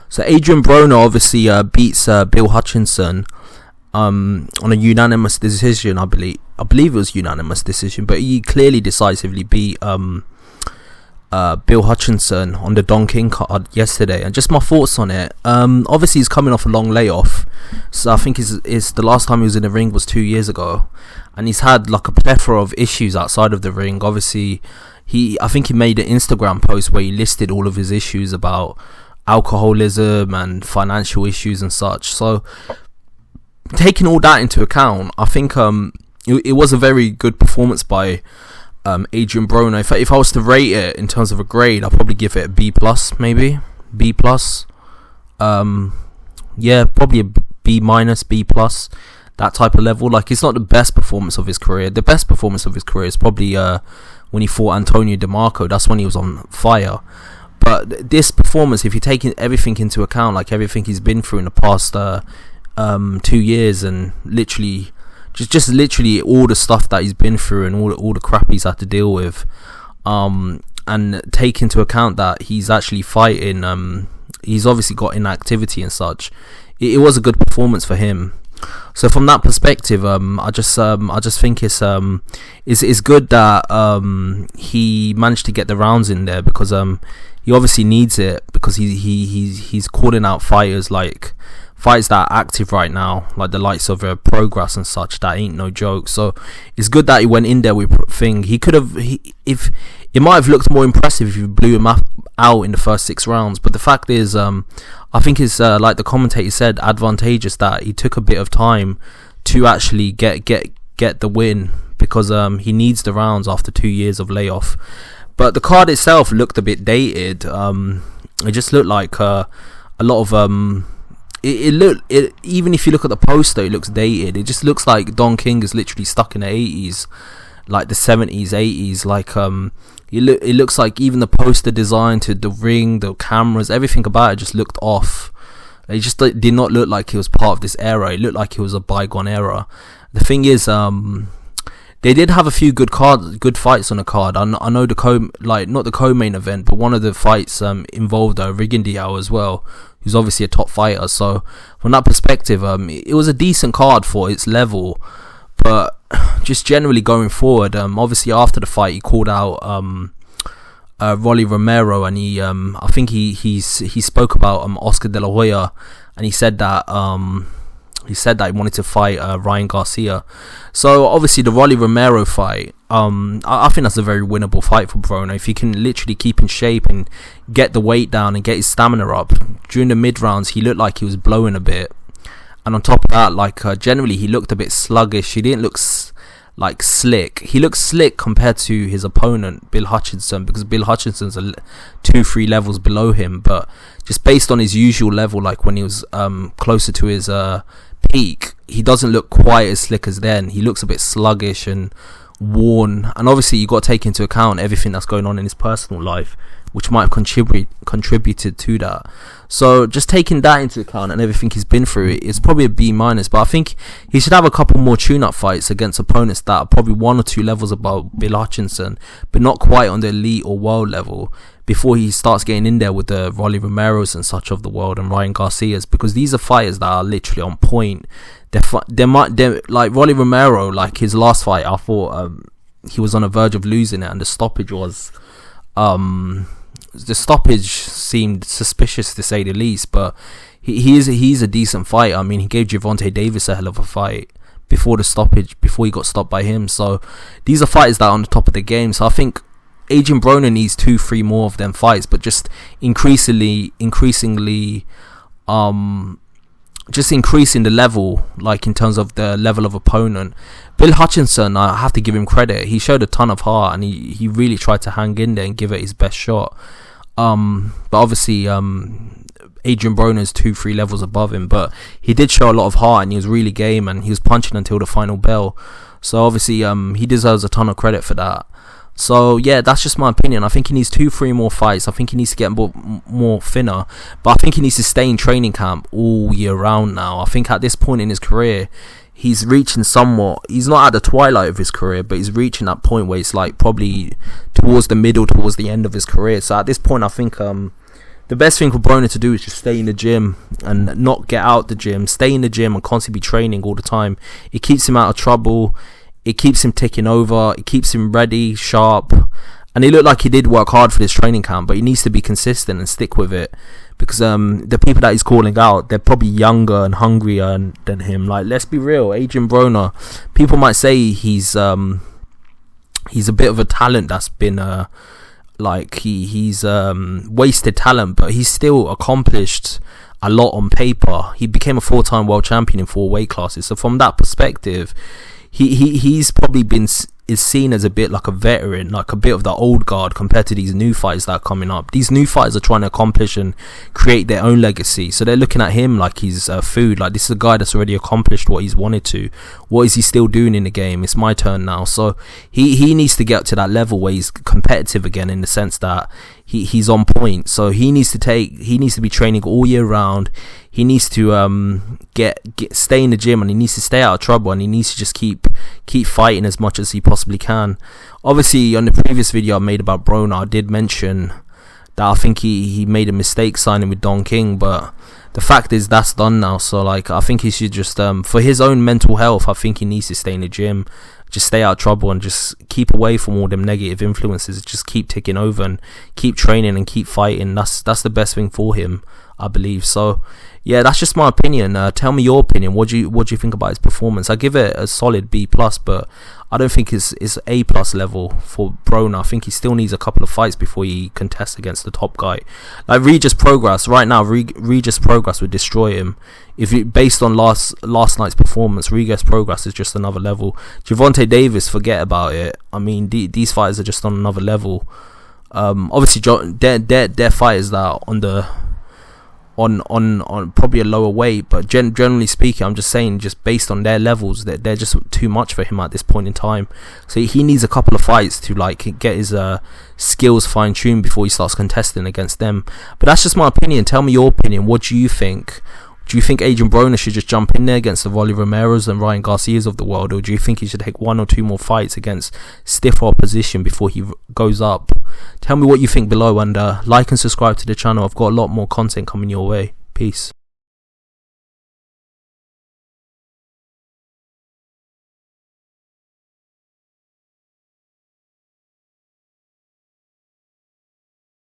So Adrian Broner obviously beats Bill Hutchinson on a unanimous decision. I believe it was unanimous decision, but he clearly decisively beat Bill Hutchinson on the Don King card yesterday. And just my thoughts on it. Obviously he's coming off a long layoff, so I think it's the last time he was in the ring was 2 years ago, and he's had like a plethora of issues outside of the ring. Obviously I think he made an Instagram post where he listed all of his issues about alcoholism and financial issues and such. So taking all that into account, I think it was a very good performance by Adrian Broner. If I was to rate it in terms of a grade, I'd probably give it a B+, maybe B+. Yeah, probably a B-, B+, that type of level. Like, it's not the best performance of his career. The best performance of his career is probably when he fought Antonio DeMarco. That's when he was on fire. But this performance, if you take everything into account, like everything he's been through in the past 2 years, and literally just literally all the stuff that he's been through and all the crap he's had to deal with, and take into account that he's actually fighting, he's obviously got inactivity and such, it was a good performance for him. So from that perspective, I just think it's good that he managed to get the rounds in there, because he obviously needs it, because he's calling out fighters that are active right now, like the likes of Progress and such. That ain't no joke. So it's good that he went in there with thing. He could have, if it might have looked more impressive if you blew him out in the first 6 rounds. But the fact is, I think it's like the commentator said, advantageous that he took a bit of time to actually get the win, because he needs the rounds after 2 years of layoff. But the card itself looked a bit dated. It just looked like a lot of even if you look at the poster, it looks dated. It just looks like Don King is literally stuck in the 80s, like the 70s, 80s. Like it looks like even the poster design to the ring, the cameras, everything about it just looked off. It just did not look like it was part of this era. It looked like it was a bygone era. The thing is, they did have a few good fights on the card. I know not the co-main event, but one of the fights involved Rigondeaux as well, who's obviously a top fighter. So from that perspective, it was a decent card for its level. But just generally going forward, obviously after the fight, he called out Rolly Romero, and I think he spoke about Oscar De La Hoya, and he said that he wanted to fight Ryan Garcia. So obviously the Rolly Romero fight, I think that's a very winnable fight for Broner. If he can literally keep in shape and get the weight down and get his stamina up. During the mid rounds, he looked like he was blowing a bit, and on top of that, generally he looked a bit sluggish. He didn't look slick. He looked slick compared to his opponent Bill Hutchinson, because Bill Hutchinson's 2-3 levels below him. But just based on his usual level, like when he was closer to his peak, he doesn't look quite as slick as then. He looks a bit sluggish and worn, and obviously you got to take into account everything that's going on in his personal life, which might have contributed to that. So just taking that into account and everything he's been through, it's probably a B-. But I think he should have a couple more tune-up fights against opponents that are probably 1 or 2 levels above Bill Hutchinson, but not quite on the elite or world level, before he starts getting in there with the Rolly Romeros and such of the world, and Ryan Garcias, because these are fighters that are literally on point. They're like Rolly Romero, like his last fight, I thought he was on the verge of losing it, and the stoppage seemed suspicious, to say the least. But he's a decent fighter. I mean, he gave Gervonta Davis a hell of a fight before the stoppage, before he got stopped by him. So these are fighters that are on the top of the game. So I think Adrian Broner needs 2-3 more of them fights, but just increasingly just increasing the level, like in terms of the level of opponent. Bill Hutchinson, I have to give him credit. He showed a ton of heart, and he really tried to hang in there and give it his best shot. But obviously, Adrian Broner is 2-3 levels above him, but he did show a lot of heart, and he was really game, and he was punching until the final bell. So obviously, he deserves a ton of credit for that. So yeah, that's just my opinion. I think he needs 2-3 more fights. I think he needs to get more thinner, but I think he needs to stay in training camp all year round now. I think at this point in his career, he's reaching somewhat, he's not at the twilight of his career, but he's reaching that point where it's like probably towards the end of his career. So at this point, I think the best thing for Broner to do is just stay in the gym and not get out the gym. Stay in the gym and constantly be training all the time. It keeps him out of trouble. It keeps him ticking over. It keeps him ready, sharp. And it looked like he did work hard for this training camp, but he needs to be consistent and stick with it. Because the people that he's calling out, they're probably younger and hungrier than him. Like, let's be real, Adrian Broner, people might say he's a bit of a talent that's been he's wasted talent, but he's still accomplished a lot on paper. He became a 4-time world champion in 4 weight classes, so from that perspective, he's probably is seen as a bit like a veteran, like a bit of the old guard compared to these new fighters that are coming up. These new fighters are trying to accomplish and create their own legacy, so they're looking at him like he's food. Like, this is a guy that's already accomplished what he's wanted to. What is he still doing in the game? It's my turn now. So he needs to get to that level where he's competitive again, in the sense that he's on point. So he needs to be training all year round. He needs to stay in the gym, and he needs to stay out of trouble, and he needs to just keep fighting as much as he possibly can. Obviously, on the previous video I made about Broner, I did mention that I think he made a mistake signing with Don King, but the fact is that's done now. So like, I think he should just for his own mental health, I think he needs to stay in the gym, just stay out of trouble, and just keep away from all them negative influences. Just keep ticking over and keep training and keep fighting. That's the best thing for him, I believe. So yeah, that's just my opinion. Tell me your opinion. What do you think about his performance? I give it a solid B+, but I don't think it's A+ level for Broner. I think he still needs a couple of fights before he contests against the top guy. Like Regis Progress right now, Regis Progress would destroy him. Based on last night's performance, Regis Progress is just another level. Gervonta Davis, forget about it. I mean, these fighters are just on another level. Obviously, they're fighters that are on probably a lower weight, but generally speaking, I'm just saying, just based on their levels, that they're just too much for him at this point in time. So he needs a couple of fights to like get his skills fine-tuned before he starts contesting against them. But that's just my opinion. Tell me your opinion. What do you think? Do you think Adrian Broner should just jump in there against the Rolly Romeros and Ryan Garcias of the world, or do you think he should take 1 or 2 more fights against stiffer opposition before he goes up? Tell me what you think below, and like and subscribe to the channel. I've got a lot more content coming your way. Peace.